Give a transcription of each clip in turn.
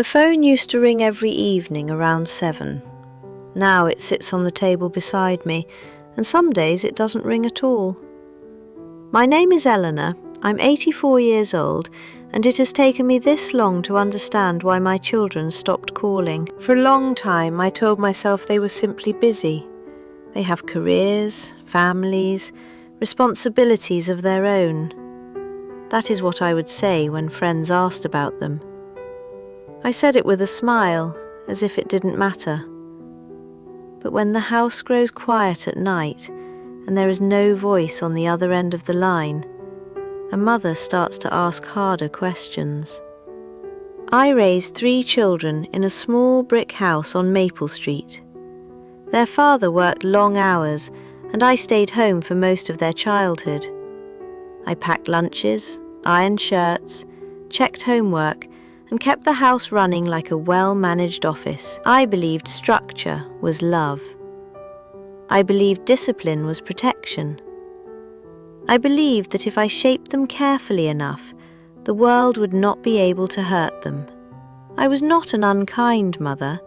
The phone used to ring every evening around 7. Now it sits on the table beside me, and some days it doesn't ring at all. My name is Eleanor. I'm 84 years old, and it has taken me this long to understand why my children stopped calling. For a long time, I told myself they were simply busy. They have careers, families, responsibilities of their own. That is what I would say when friends asked about them. I said it with a smile, as if it didn't matter. But when the house grows quiet at night, and there is no voice on the other end of the line, a mother starts to ask harder questions. I raised 3 children in a small brick house on Maple Street. Their father worked long hours, and I stayed home for most of their childhood. I packed lunches, ironed shirts, checked homework, and kept the house running like a well-managed office. I believed structure was love. I believed discipline was protection. I believed that if I shaped them carefully enough, the world would not be able to hurt them. I was not an unkind mother.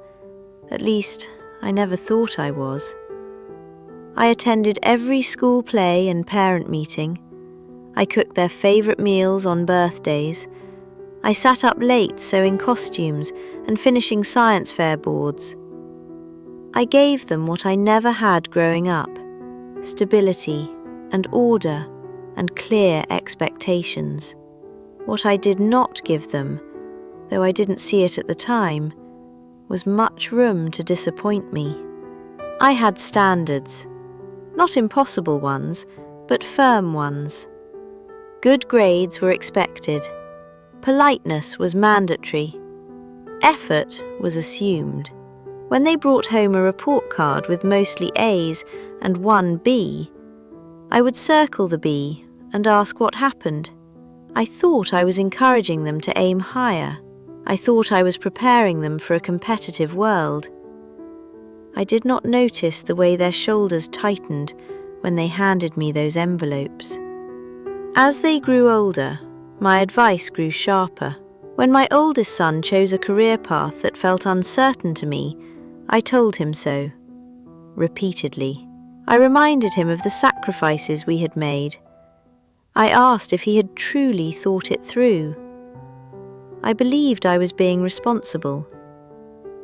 At least, I never thought I was. I attended every school play and parent meeting. I cooked their favourite meals on birthdays. I sat up late sewing costumes and finishing science fair boards. I gave them what I never had growing up: stability and order and clear expectations. What I did not give them, though I didn't see it at the time, was much room to disappoint me. I had standards, not impossible ones, but firm ones. Good grades were expected. Politeness was mandatory. Effort was assumed. When they brought home a report card with mostly A's and 1 B, I would circle the B and ask what happened. I thought I was encouraging them to aim higher. I thought I was preparing them for a competitive world. I did not notice the way their shoulders tightened when they handed me those envelopes. As they grew older, my advice grew sharper. When my oldest son chose a career path that felt uncertain to me, I told him so. Repeatedly. I reminded him of the sacrifices we had made. I asked if he had truly thought it through. I believed I was being responsible.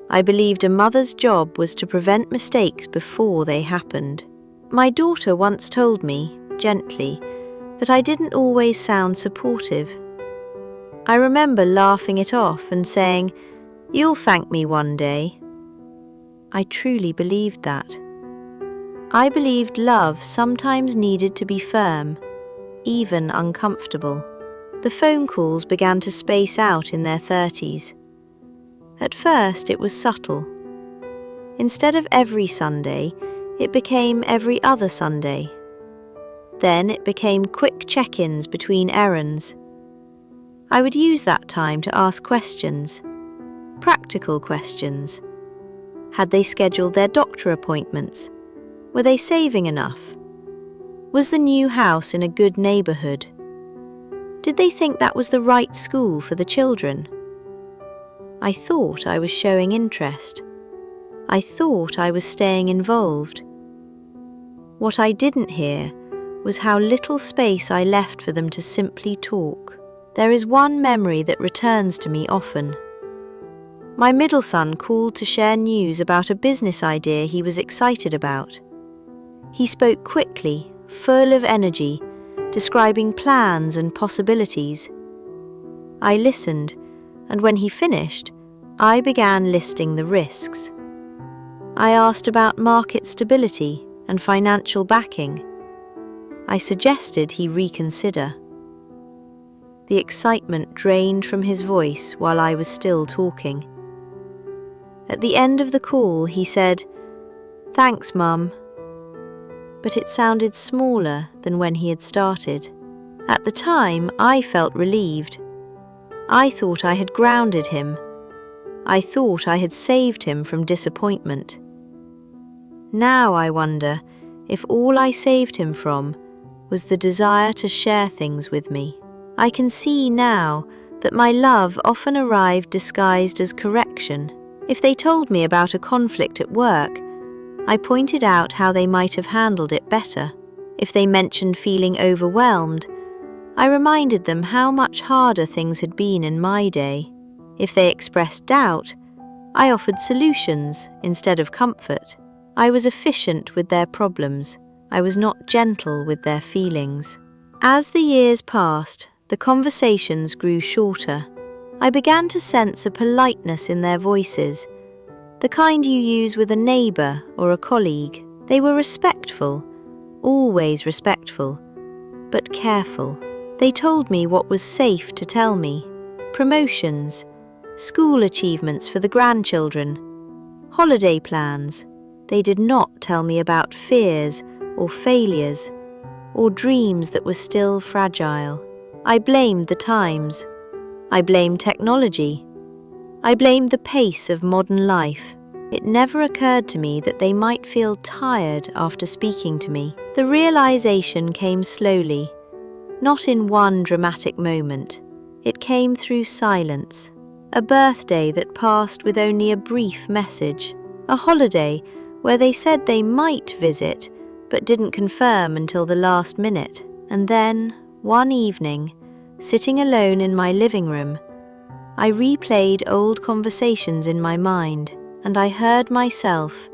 I believed a mother's job was to prevent mistakes before they happened. My daughter once told me, gently, that I didn't always sound supportive. I remember laughing it off and saying, "You'll thank me one day." I truly believed that. I believed love sometimes needed to be firm, even uncomfortable. The phone calls began to space out in their 30s. At first it was subtle. Instead of every Sunday, it became every other Sunday. Then it became quick check-ins between errands. I would use that time to ask questions, practical questions. Had they scheduled their doctor appointments? Were they saving enough? Was the new house in a good neighbourhood? Did they think that was the right school for the children? I thought I was showing interest. I thought I was staying involved. What I didn't hear was how little space I left for them to simply talk. There is one memory that returns to me often. My middle son called to share news about a business idea he was excited about. He spoke quickly, full of energy, describing plans and possibilities. I listened, and when he finished, I began listing the risks. I asked about market stability and financial backing. I suggested he reconsider. The excitement drained from his voice while I was still talking. At the end of the call, he said, "Thanks, Mum." But it sounded smaller than when he had started. At the time, I felt relieved. I thought I had grounded him. I thought I had saved him from disappointment. Now I wonder if all I saved him from was the desire to share things with me. I can see now that my love often arrived disguised as correction. If they told me about a conflict at work, I pointed out how they might have handled it better. If they mentioned feeling overwhelmed, I reminded them how much harder things had been in my day. If they expressed doubt, I offered solutions instead of comfort. I was efficient with their problems. I was not gentle with their feelings. As the years passed, the conversations grew shorter. I began to sense a politeness in their voices, the kind you use with a neighbour or a colleague. They were respectful, always respectful, but careful. They told me what was safe to tell me: promotions, school achievements for the grandchildren, holiday plans. They did not tell me about fears or failures or dreams that were still fragile. I blamed the times. I blamed technology. I blamed the pace of modern life. It never occurred to me that they might feel tired after speaking to me. The realization came slowly, not in one dramatic moment. It came through silence. A birthday that passed with only a brief message. A holiday where they said they might visit, but didn't confirm until the last minute. And then, one evening, sitting alone in my living room, I replayed old conversations in my mind, and I heard myself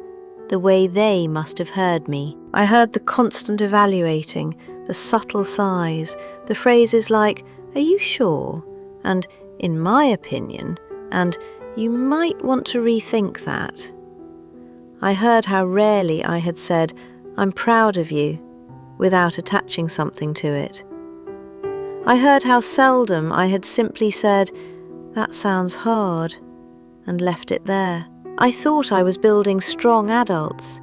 the way they must have heard me. I heard the constant evaluating, the subtle sighs, the phrases like, "Are you sure?" and "in my opinion," and "you might want to rethink that." I heard how rarely I had said, "I'm proud of you," without attaching something to it. I heard how seldom I had simply said, "That sounds hard," and left it there. I thought I was building strong adults.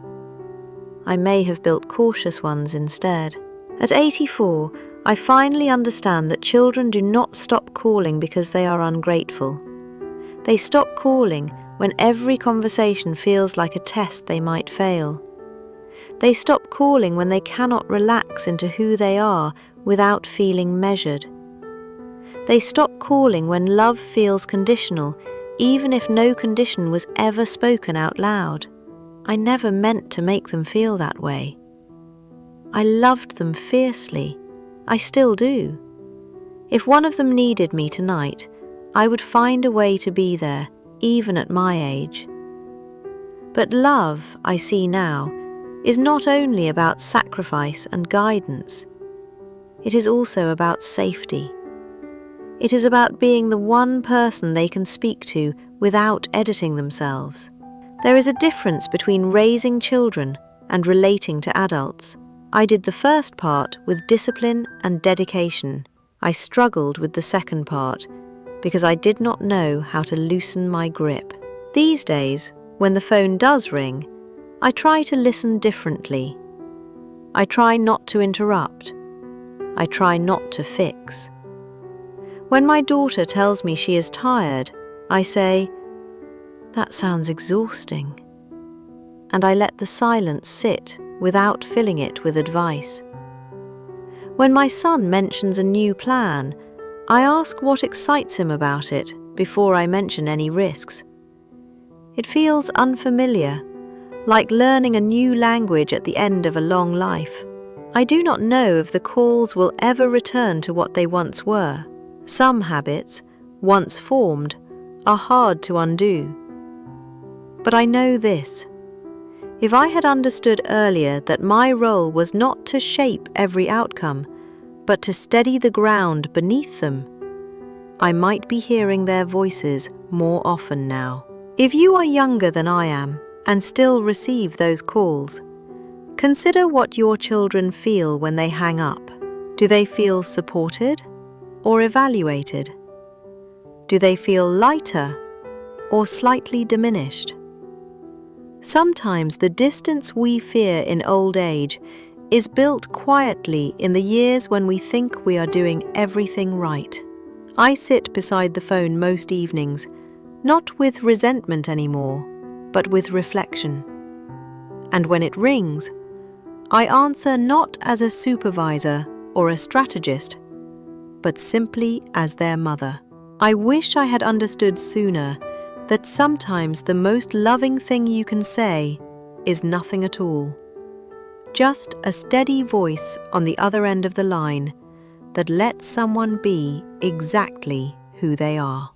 I may have built cautious ones instead. At 84, I finally understand that children do not stop calling because they are ungrateful. They stop calling when every conversation feels like a test they might fail. They stop calling when they cannot relax into who they are without feeling measured. They stop calling when love feels conditional, even if no condition was ever spoken out loud. I never meant to make them feel that way. I loved them fiercely. I still do. If one of them needed me tonight, I would find a way to be there, even at my age. But love, I see now, is not only about sacrifice and guidance. It is also about safety. It is about being the one person they can speak to without editing themselves. There is a difference between raising children and relating to adults. I did the first part with discipline and dedication. I struggled with the second part because I did not know how to loosen my grip. These days, when the phone does ring, I try to listen differently. I try not to interrupt. I try not to fix. When my daughter tells me she is tired, I say, "That sounds exhausting." And I let the silence sit without filling it with advice. When my son mentions a new plan, I ask what excites him about it before I mention any risks. It feels unfamiliar, like learning a new language at the end of a long life. I do not know if the calls will ever return to what they once were. Some habits, once formed, are hard to undo. But I know this. If I had understood earlier that my role was not to shape every outcome, but to steady the ground beneath them, I might be hearing their voices more often now. If you are younger than I am and still receive those calls, consider what your children feel when they hang up. Do they feel supported or evaluated? Do they feel lighter or slightly diminished? Sometimes the distance we fear in old age is built quietly in the years when we think we are doing everything right. I sit beside the phone most evenings, not with resentment anymore, but with reflection. And when it rings, I answer not as a supervisor or a strategist, but simply as their mother. I wish I had understood sooner that sometimes the most loving thing you can say is nothing at all. Just a steady voice on the other end of the line that lets someone be exactly who they are.